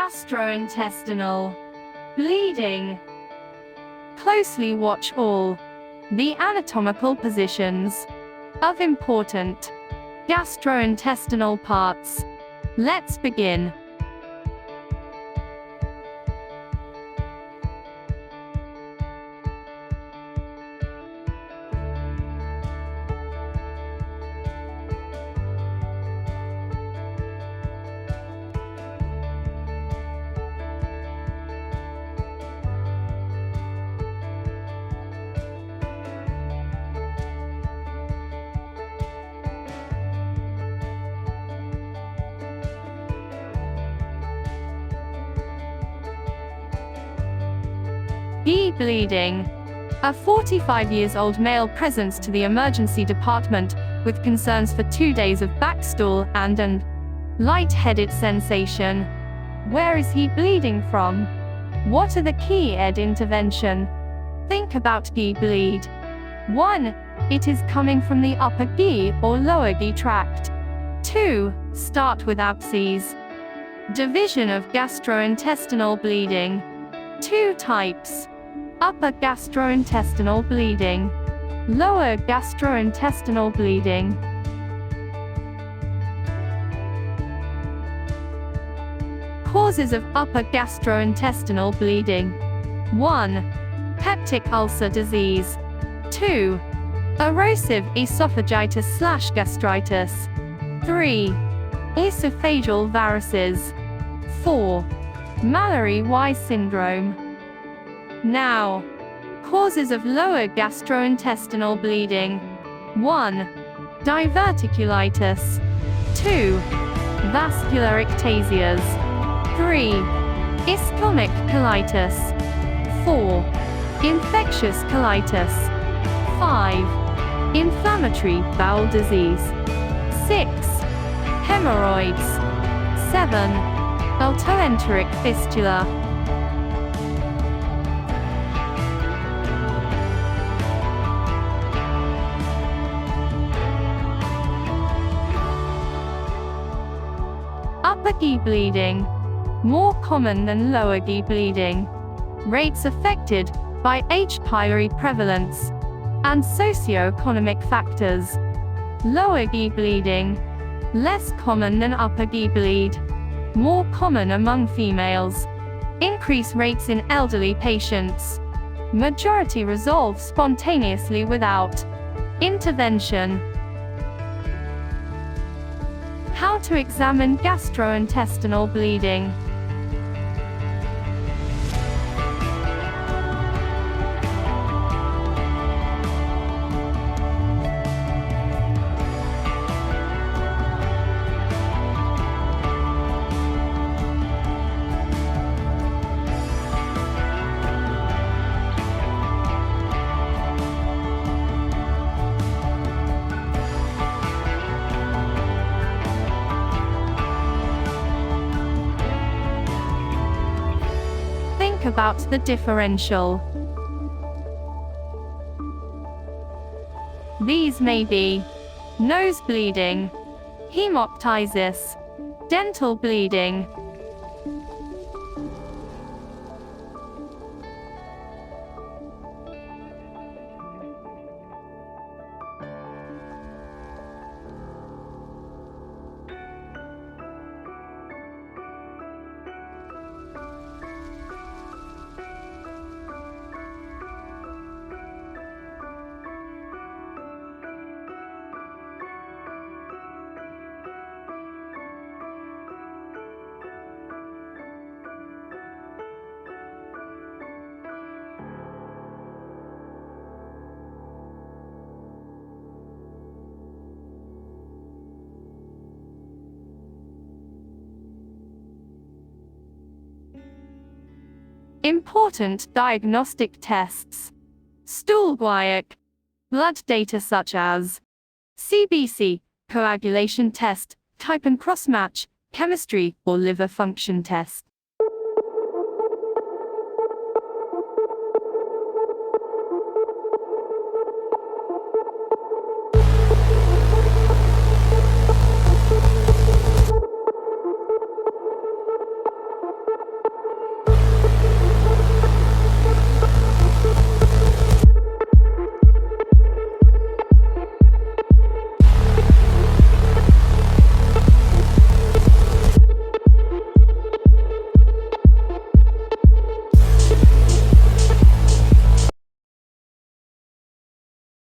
Gastrointestinal bleeding. Closely watch all the anatomical positions of important gastrointestinal parts. Let's begin. B. Bleeding. A 45-year-old male presents to the emergency department with concerns for 2 days of backstool and an light-headed sensation. Where is he bleeding from? What are the key ED intervention? Think about GI bleed. 1. It is coming from the upper GI or lower GI tract. 2. Start with abscess. Division of gastrointestinal bleeding. 2 types. Upper gastrointestinal bleeding. Lower gastrointestinal bleeding. Causes of upper gastrointestinal bleeding. 1. Peptic ulcer disease. 2. Erosive esophagitis/gastritis. 3. Esophageal varices. 4. Mallory-Y syndrome. Now, causes of lower gastrointestinal bleeding. 1. Diverticulitis. 2. Vascular ectasias. 3. Ischemic colitis. 4. Infectious colitis. 5. Inflammatory bowel disease. 6. Hemorrhoids. 7. Altoenteric fistula. Upper GI bleeding. More common than lower GI bleeding. Rates affected by H. pylori prevalence and socioeconomic factors. Lower GI bleeding. Less common than upper GI bleed. More common among females. Increase rates in elderly patients. Majority resolve spontaneously without intervention. How to examine gastrointestinal bleeding. About the differential. These may be nose bleeding, hemoptysis, dental bleeding. Important diagnostic tests. Stool guaiac. Blood data such as CBC, coagulation test, type and cross-match, chemistry, or liver function test.